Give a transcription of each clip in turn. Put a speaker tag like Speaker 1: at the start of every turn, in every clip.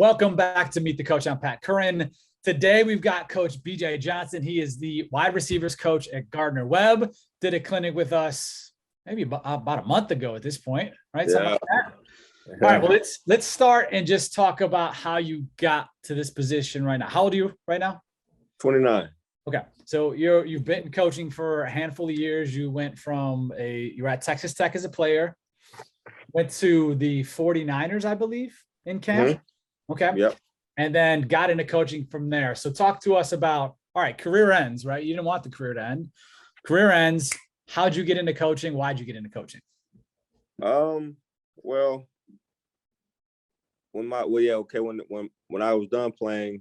Speaker 1: Welcome back to Meet the Coach. I'm Pat Curran. Today we've got Coach BJ Johnson. He is the wide receivers coach at Gardner Webb. Did a clinic with us maybe about a month ago at this point, right?
Speaker 2: Yeah.
Speaker 1: Something like that. All right, well, let's start and just talk about how you got to this position right now. How old are you right now?
Speaker 2: 29.
Speaker 1: Okay, so you've been coaching for a handful of years. You went from you were at Texas Tech as a player, went to the 49ers, I believe, in camp.
Speaker 2: Mm-hmm.
Speaker 1: Okay.
Speaker 2: Yep.
Speaker 1: And then got into coaching from there. So talk to us about, all right, career ends, right? You didn't want the career to end. Career ends. How'd you get into coaching? Why'd you get into coaching?
Speaker 2: Well, when I was done playing,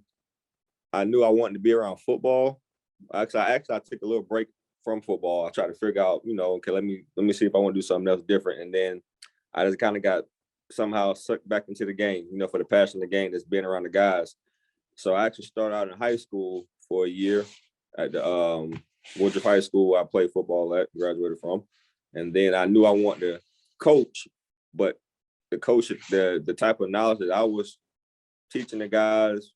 Speaker 2: I knew I wanted to be around football. Actually, I took a little break from football. I tried to figure out, okay, let me see if I want to do something else different. And then I just kind of got somehow sucked back into the game, for the passion of the game that's being around the guys. So I actually started out in high school for a year at the Woodruff High School I played football at, graduated from. And then I knew I wanted to coach, but the type of knowledge that I was teaching the guys,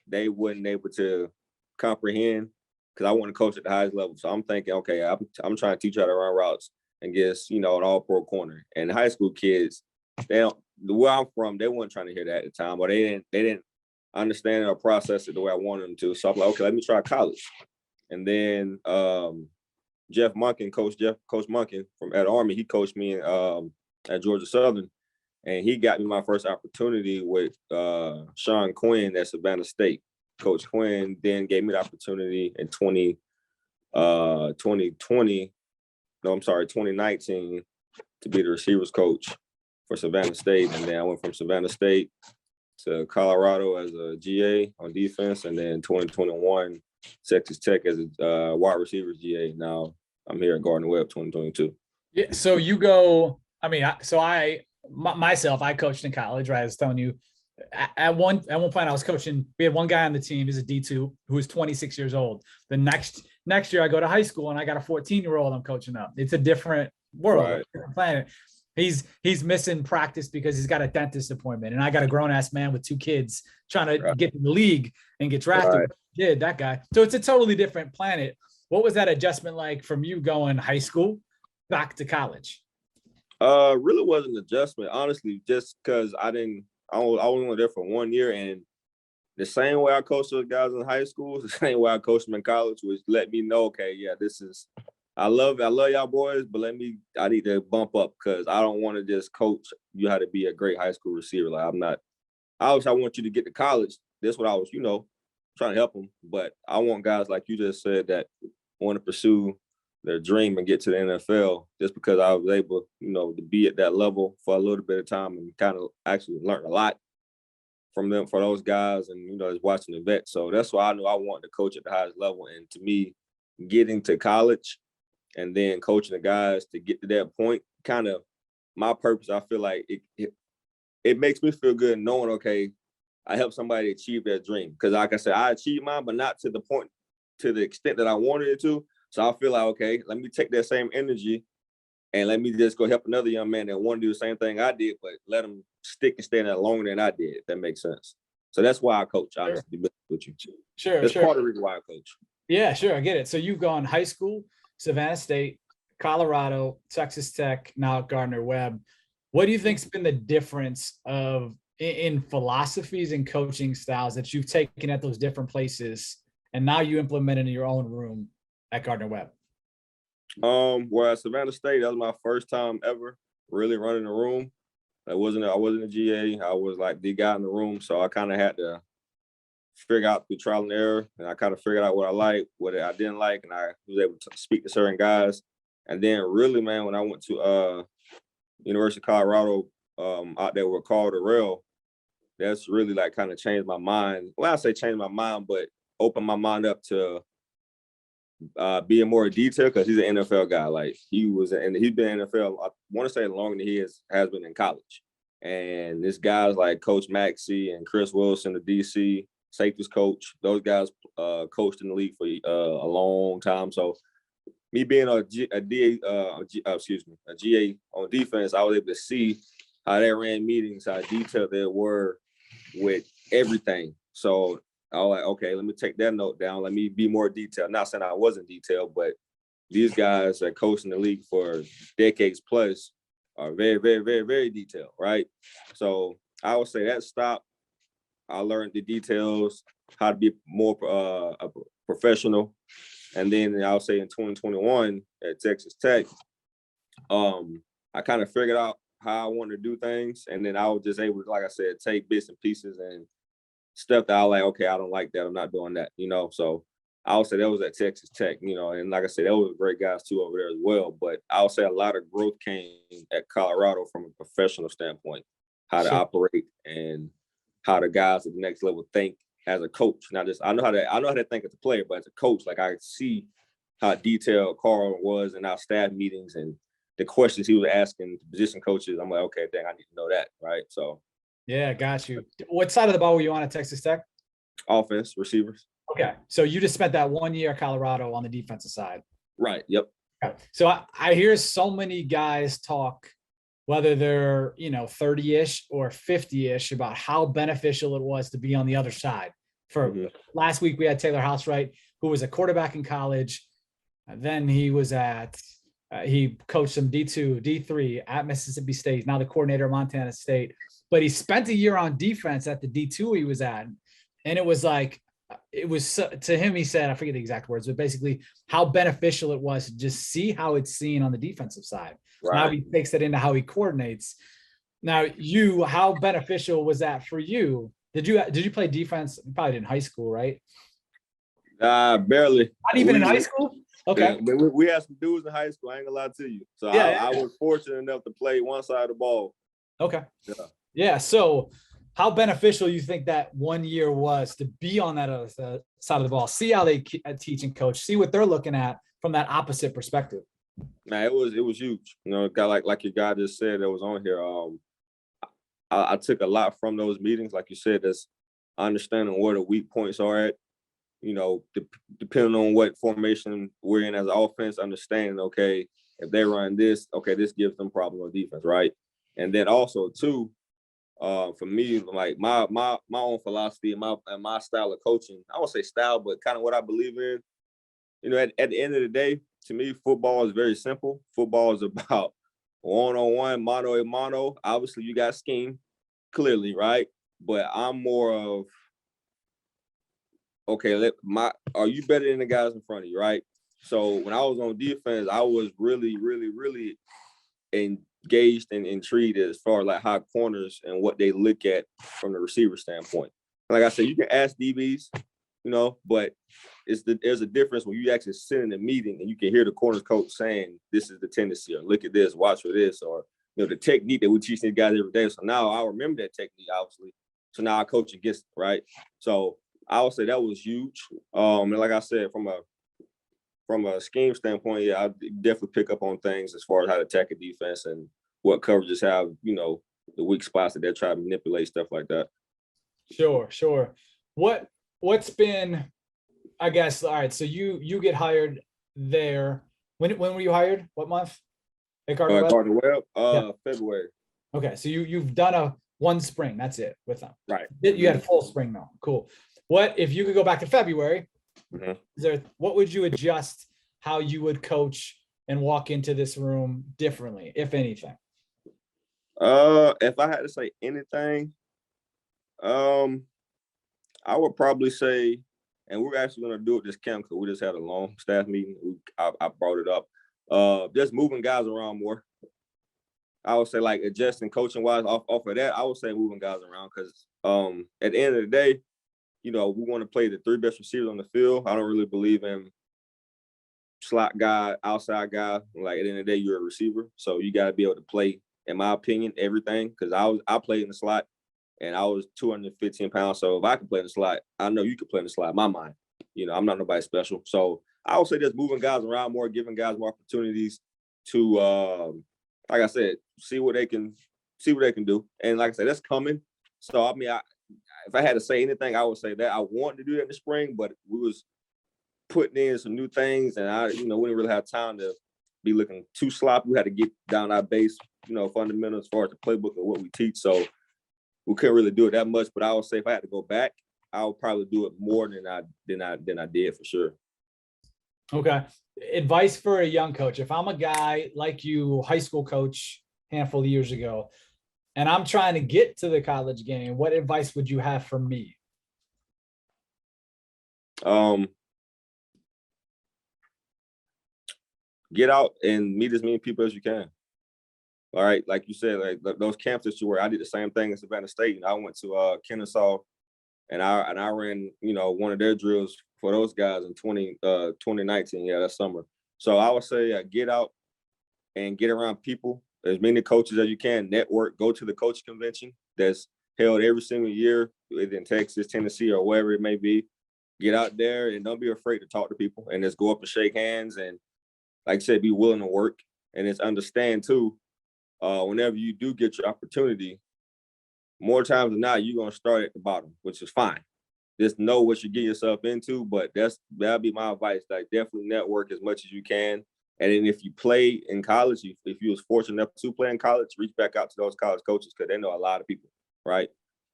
Speaker 2: they wasn't able to comprehend because I want to coach at the highest level. So I'm thinking, okay, I'm trying to teach you how to run routes and get, an all-pro corner. And high school kids, where I'm from, they weren't trying to hear that at the time, or they didn't understand or process it the way I wanted them to. So I'm like, okay, let me try college. And then Coach Monken from at Army, he coached me at Georgia Southern, and he got me my first opportunity with Sean Quinn at Savannah State. Coach Quinn then gave me the opportunity in 2019 to be the receivers coach for Savannah State. And then I went from Savannah State to Colorado as a GA on defense. And then 2021, Texas Tech as a wide receivers GA. Now I'm here at Gardner Webb 2022.
Speaker 1: Yeah. So you go, I coached in college, right? I was telling you at one point I was coaching, we had one guy on the team, he's a D2 who was 26 years old. The next year I go to high school and I got a 14-year-old I'm coaching up. It's a different world, right. A different planet. He's missing practice because he's got a dentist appointment, and I got a grown-ass man with two kids trying to get in the league and get drafted. Right. Yeah, that guy. So it's a totally different planet. What was that adjustment like from you going high school back to college?
Speaker 2: Really wasn't an adjustment, honestly, just because I was only there for 1 year, and the same way I coached those guys in high school, the same way I coached them in college, was let me know, okay, yeah, I love y'all boys, but I need to bump up because I don't want to just coach you how to be a great high school receiver. Like I want you to get to college. That's what I was, trying to help them. But I want guys like you just said that want to pursue their dream and get to the NFL just because I was able, to be at that level for a little bit of time and kind of actually learn a lot from them, for those guys, and, just watching the vets. So that's why I knew I wanted to coach at the highest level. And to me, getting to college and then coaching the guys to get to that point, kind of my purpose, I feel like it makes me feel good knowing, okay, I helped somebody achieve their dream. Because like I said, I achieved mine, but not to the extent that I wanted it to. So I feel like, okay, let me take that same energy and let me just go help another young man that want to do the same thing I did, but let him stick and stay in there longer than I did, if that makes sense. So that's why I coach, honestly, with you.
Speaker 1: Sure.
Speaker 2: That's part of the reason why I coach.
Speaker 1: Yeah, sure. I get it. So you've gone high school, Savannah State, Colorado, Texas Tech, now Gardner Webb. What do you think's been the difference in philosophies and coaching styles that you've taken at those different places and now you implement in your own room at Gardner Webb?
Speaker 2: Well, at Savannah State, that was my first time ever really running a room. I wasn't a GA. I was like the guy in the room, so I kind of had to figure out through trial and error, and I kind of figured out what I liked, what I didn't like, and I was able to speak to certain guys. And then really, man, when I went to University of Colorado out there with Carl Durrell, that's really like kind of changed my mind. Well, I say changed my mind, but opened my mind up to being more detailed because he's an NFL guy. Like he's been in NFL, I want to say longer than he has been in college. And this guys like Coach Maxey and Chris Wilson, the DC safeties coach, those guys coached in the league for a long time. So me being a GA on defense, I was able to see how they ran meetings, how detailed they were with everything. So I was like, okay, let me take that note down. Let me be more detailed. Not saying I wasn't detailed, but these guys that coach in the league for decades plus are very, very, very, very detailed, right? So I would say that stopped. I learned the details, how to be more a professional. And then I would say in 2021 at Texas Tech, I kind of figured out how I wanted to do things. And then I was just able to, like I said, take bits and pieces and stuff that I was like, okay, I don't like that. I'm not doing that, So I would say that was at Texas Tech, and like I said, that was great guys too over there as well. But I would say a lot of growth came at Colorado from a professional standpoint, how to operate and how the guys at the next level think as a coach. Not just I know how to think as a player, but as a coach, like I see how detailed Carl was in our staff meetings and the questions he was asking the position coaches. I'm like, okay, dang, I need to know that, right? So
Speaker 1: yeah, got you. What side of the ball were you on at Texas Tech?
Speaker 2: offense, receivers.
Speaker 1: Okay, so you just spent that 1 year at Colorado on the defensive side.
Speaker 2: Right. Yep.
Speaker 1: Okay. So I hear so many guys talk, whether they're 30-ish or 50-ish, about how beneficial it was to be on the other side. For last week, we had Taylor Housewright, who was a quarterback in college. Then he was he coached some D2, D3 at Mississippi State. He's now the coordinator of Montana State. But he spent a year on defense at the D2 he was at. And it was like, to him, he said, I forget the exact words, but basically how beneficial it was to just see how it's seen on the defensive side. Right. Now he takes that into how he coordinates. Now, how beneficial was that for you? Did you play defense? You probably did in high school, right?
Speaker 2: Barely.
Speaker 1: Not even in high school? Okay.
Speaker 2: Yeah, we had some dudes in high school. I ain't gonna lie to you. So I was fortunate enough to play one side of the ball.
Speaker 1: Okay. Yeah. So how beneficial you think that 1 year was to be on that other side of the ball, see how they teach and coach, see what they're looking at from that opposite perspective?
Speaker 2: Man, it was huge. Guy like your guy just said that was on here. I took a lot from those meetings. Like you said, that's understanding where the weak points are at. Depending on what formation we're in as an offense, understanding, okay, if they run this, okay, this gives them problems on defense, right? And then also too, for me, like my own philosophy and my style of coaching, I won't say style, but kind of what I believe in. At the end of the day, to me, football is very simple. Football is about one-on-one, mano-a-mano. Obviously, you got scheme, clearly, right? But I'm more of, okay, are you better than the guys in front of you, right? So when I was on defense, I was really, really, really engaged and intrigued as far as like how corners and what they look at from the receiver standpoint. Like I said, you can ask DBs, but there's a difference when you actually sit in a meeting and you can hear the corners coach saying, this is the tendency, or look at this, watch for this, or the technique that we teach these guys every day. So now I remember that technique, obviously. So now I coach against it, right? So I would say that was huge. And like I said, from a scheme standpoint, yeah, I definitely pick up on things as far as how to attack a defense and what coverages have, the weak spots that they're trying to manipulate, stuff like that.
Speaker 1: Sure. What's been, I guess, all right, so you get hired there. When were you hired? What month? At Gardner Webb?
Speaker 2: Gardner Webb, February.
Speaker 1: Okay, so you've done one spring, that's it, with them.
Speaker 2: Right.
Speaker 1: You had a full spring though. Cool. What if you could go back to February? What would you adjust how you would coach and walk into this room differently, if anything?
Speaker 2: If I had to say anything, I would probably say, and we're actually going to do it this camp because we just had a long staff meeting. I brought it up. Just moving guys around more. I would say like adjusting coaching wise off of that. I would say moving guys around because at the end of the day, we want to play the three best receivers on the field. I don't really believe in slot guy, outside guy. Like at the end of the day, you're a receiver, so you got to be able to play, in my opinion, everything. Because I played in the slot, and I was 215 pounds. So if I could play in the slot, I know you could play in the slot. In my mind, I'm not nobody special. So I would say just moving guys around more, giving guys more opportunities to, like I said, see what they can do. And like I said, that's coming. So I mean, if I had to say anything, I would say that I wanted to do that in the spring, but we was putting in some new things, and we didn't really have time to be looking too sloppy. We had to get down our base, fundamentals as far as the playbook of what we teach. So we couldn't really do it that much. But I would say if I had to go back, I would probably do it more than I did for sure.
Speaker 1: Okay. Advice for a young coach. If I'm a guy like you, high school coach, handful of years ago, and I'm trying to get to the college game, what advice would you have for me?
Speaker 2: Get out and meet as many people as you can. All right, like you said, like those camps that you were, I did the same thing in Savannah State, and I went to Kennesaw, and I ran, one of their drills for those guys in 2019, that summer. So I would say get out and get around people, as many coaches as you can, network, go to the coach convention that's held every single year in Texas, Tennessee, or wherever it may be. Get out there and don't be afraid to talk to people and just go up and shake hands. And like I said, be willing to work and just understand too, whenever you do get your opportunity, more times than not, you're going to start at the bottom, which is fine. Just know what you get yourself into, but that'll be my advice. Like, definitely network as much as you can. And then if you play in college, if you was fortunate enough to play in college, reach back out to those college coaches because they know a lot of people, right?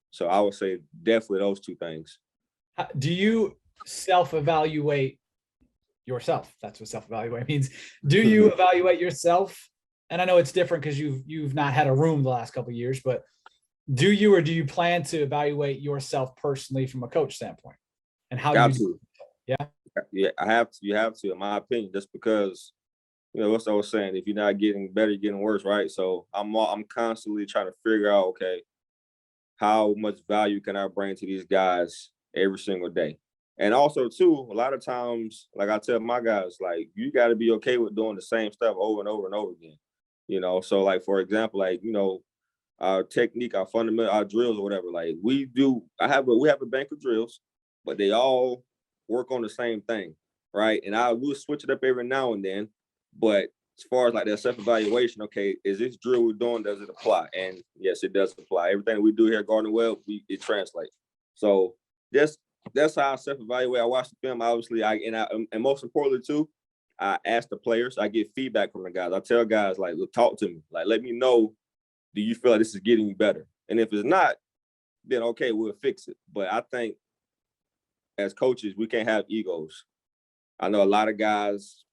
Speaker 2: So I would say definitely those two things.
Speaker 1: Do you self-evaluate yourself? That's what self-evaluate means. Do you evaluate yourself? And I know it's different because you've not had a room the last couple of years, but do you plan to evaluate yourself personally from a coach standpoint? And how do you?
Speaker 2: Yeah, I have to. You have to, in my opinion, just because, what I was saying, if you're not getting better, you're getting worse, right? So I'm constantly trying to figure out, okay, how much value can I bring to these guys every single day? And also, too, a lot of times, like I tell my guys, like, you got to be okay with doing the same stuff over and over and over again. So like, for example, like, our technique, our fundamental, our drills or whatever, like we have a bank of drills, but they all work on the same thing, right? And I will switch it up every now and then. But as far as like that self-evaluation, okay, is this drill we're doing, does it apply? And yes, it does apply. Everything we do here at Gardner Webb, it translates. So that's how I self-evaluate. I watch the film, obviously, and most importantly too, I ask the players, I get feedback from the guys. I tell guys, like, look, talk to me, like, let me know, do you feel like this is getting you better? And if it's not, then okay, we'll fix it. But I think as coaches, we can't have egos. I know a lot of guys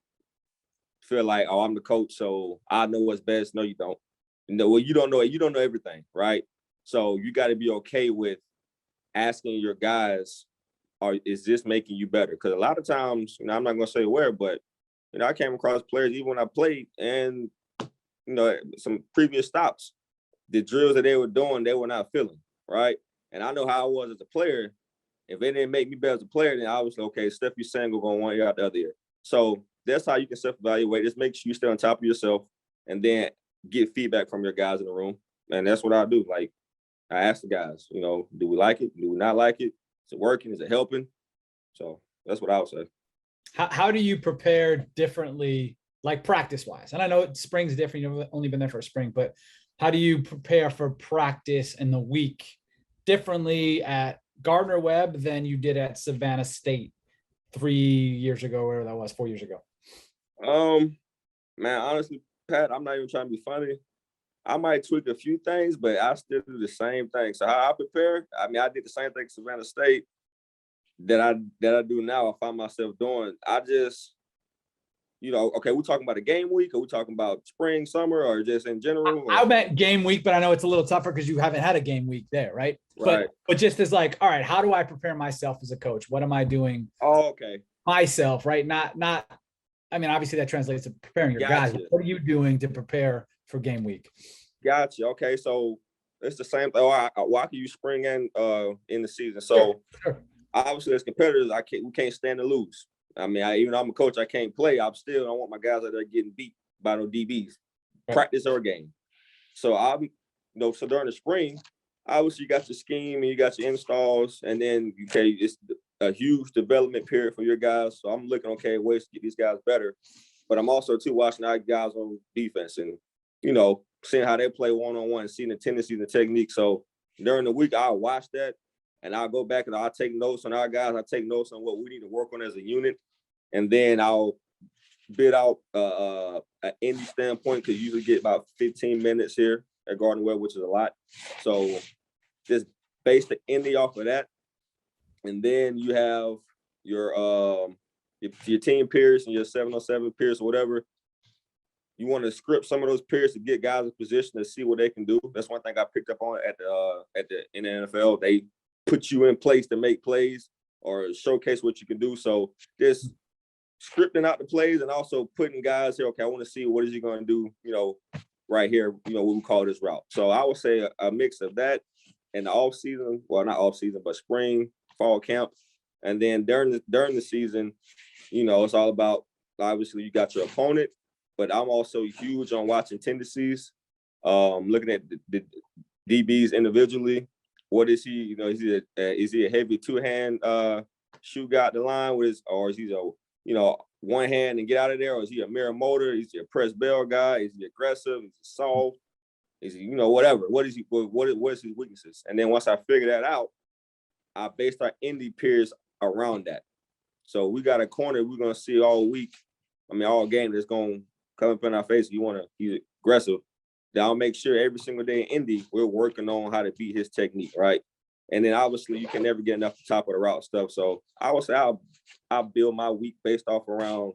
Speaker 2: feel like, oh, I'm the coach, so I know what's best. No, you don't. Well, you don't know everything, right? So you got to be okay with asking your guys, is this making you better? Because a lot of times, I'm not going to say where, but, I came across players even when I played and, some previous stops, the drills that they were doing, they were not feeling, right? And I know how I was as a player. If it didn't make me better as a player, then I was like, okay, stuff you're saying will go one ear out the other ear. So that's how you can self-evaluate. Just make sure you stay on top of yourself and then get feedback from your guys in the room. And that's what I do. Like, I ask the guys, do we like it? Do we not like it? Is it working? Is it helping? So that's what I would say.
Speaker 1: How do you prepare differently, like practice-wise? And I know spring's different. You've only been there for a spring, but how do you prepare for practice in the week differently at Gardner Webb than you did at Savannah State 3 years ago, whatever that was, 4 years ago?
Speaker 2: Man, honestly, Pat, I'm not even trying to be funny. I might tweak a few things, but I still do the same thing. So how I prepare, I did the same thing at Savannah State that I do now. I find myself doing. I just, okay, we're talking about a game week, or we're talking about spring, summer, or just in general?
Speaker 1: I meant game week, but I know it's a little tougher because you haven't had a game week there, right?
Speaker 2: Right.
Speaker 1: But just as like, all right, how do I prepare myself as a coach? What am I doing?
Speaker 2: Oh, okay.
Speaker 1: Myself, right? Not. Obviously that translates to preparing your guys. What are you doing to prepare for game week?
Speaker 2: Gotcha. Okay, so it's the same. Why can you spring in the season? So sure. Obviously, as competitors, we can't stand to lose. Even though I'm a coach, I can't play. I don't want my guys out there getting beat by no DBs, practice or game. So so during the spring, obviously you got your scheme and you got your installs, and then it's a huge development period for your guys. So I'm looking, ways to get these guys better. But I'm also too watching our guys on defense and seeing how they play one-on-one, seeing the tendencies and technique. So during the week, I'll watch that. And I'll go back and I'll take notes on our guys. I'll take notes on what we need to work on as a unit. And then I'll bid out an indie standpoint, because you usually get about 15 minutes here at Gardner Webb, which is a lot. So just base the Indy off of that. And then you have your team peers and your 707 peers or whatever. You want to script some of those peers to get guys in position to see what they can do. That's one thing I picked up on in the NFL. They put you in place to make plays or showcase what you can do. So just scripting out the plays and also putting guys here, okay, I want to see what is he going to do, right here, what we call this route. So I would say a mix of that in the off season, well, not off season, but spring, fall camp. And then during the season, it's all about, obviously you got your opponent, but I'm also huge on watching tendencies, looking at the DBs individually. What is he? Is he a heavy two-hand shoot guy at the line or is he a one hand and get out of there, or is he a mirror motor? Is he a press bell guy? Is he aggressive? Is he soft? Is he whatever? What is he? What is his weaknesses? And then once I figure that out, I based our Indy peers around that. So we got a corner we're gonna see all week. All game that's gonna come up in our face. He's aggressive. Then I'll make sure every single day in Indy we're working on how to beat his technique, right? And then obviously you can never get enough to top of the route stuff. So I would say I'll build my week based off around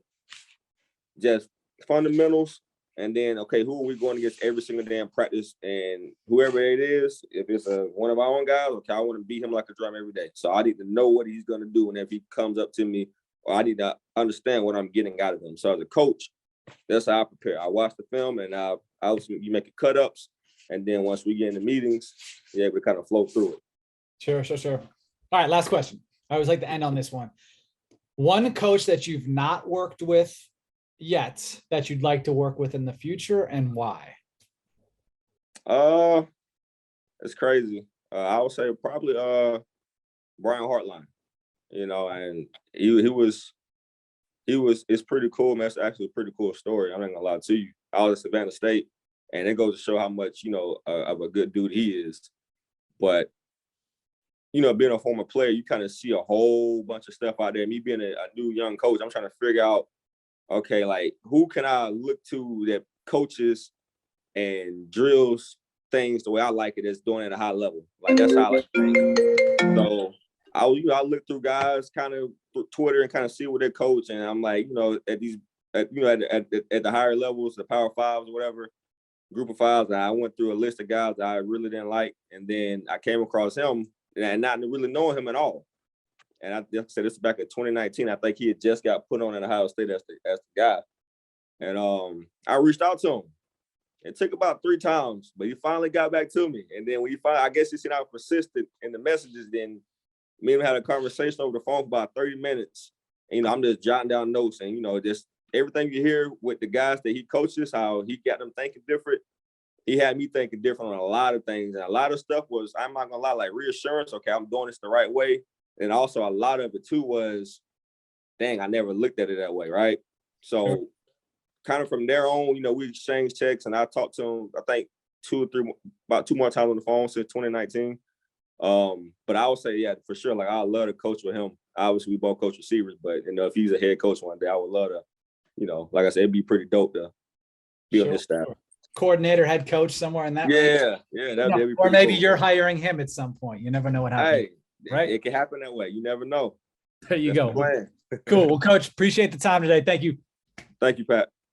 Speaker 2: just fundamentals. And then, okay, who are we going against every single day in practice? And whoever it is, if it's one of our own guys, okay, I want to beat him like a drum every day. So I need to know what he's going to do. And if he comes up to me, or I need to understand what I'm getting out of him. So as a coach, that's how I prepare. I watch the film and you make cut ups. And then once we get in the meetings, you're able to kind of flow through it.
Speaker 1: Sure. All right, last question. I always like to end on this one. One coach that you've not worked with yet that you'd like to work with in the future, and why?
Speaker 2: It's crazy. I would say probably Brian Hartline. And he was it's pretty cool, man. It's actually a pretty cool story. I'm not gonna lie to you. I was at Savannah State, and it goes to show how much of a good dude he is. But being a former player, you kind of see a whole bunch of stuff out there. Me being a new young coach, I'm trying to figure out, okay, like who can I look to that coaches and drills things the way I like it, is doing it at a high level. Like that's how I like things. So I look through guys kind of Twitter and kind of see what they coach, and I'm like, at the higher levels, the Power Fives or whatever, Group of Fives, I went through a list of guys that I really didn't like, and then I came across him and not really knowing him at all. And I said this is back in 2019. I think he had just got put on at Ohio State as the guy. And I reached out to him. It took about 3 times, but he finally got back to me. And then when I guess he seen how persistent in the messages, then me and him had a conversation over the phone for about 30 minutes. And, I'm just jotting down notes and, just everything you hear with the guys that he coaches, how he got them thinking different. He had me thinking different on a lot of things. And a lot of stuff was, I'm not gonna lie, like reassurance. Okay, I'm doing this the right way. And also a lot of it too was, dang, I never looked at it that way, right? So kind of from there on, we exchanged texts and I talked to him, I think about 2 more times on the phone since 2019. But I would say, yeah, for sure, like I love to coach with him. Obviously, we both coach receivers, but if he's a head coach one day, I would love to, like I said, it'd be pretty dope to be on his staff.
Speaker 1: Coordinator, head coach, somewhere in that.
Speaker 2: Yeah, that'd be
Speaker 1: or maybe
Speaker 2: cool.
Speaker 1: You're hiring him at some point. You never know what happens.
Speaker 2: Hey,
Speaker 1: right?
Speaker 2: It can happen that way. You never know.
Speaker 1: There you
Speaker 2: That's
Speaker 1: go. Cool. Well, Coach, appreciate the time today. Thank you.
Speaker 2: Thank you, Pat.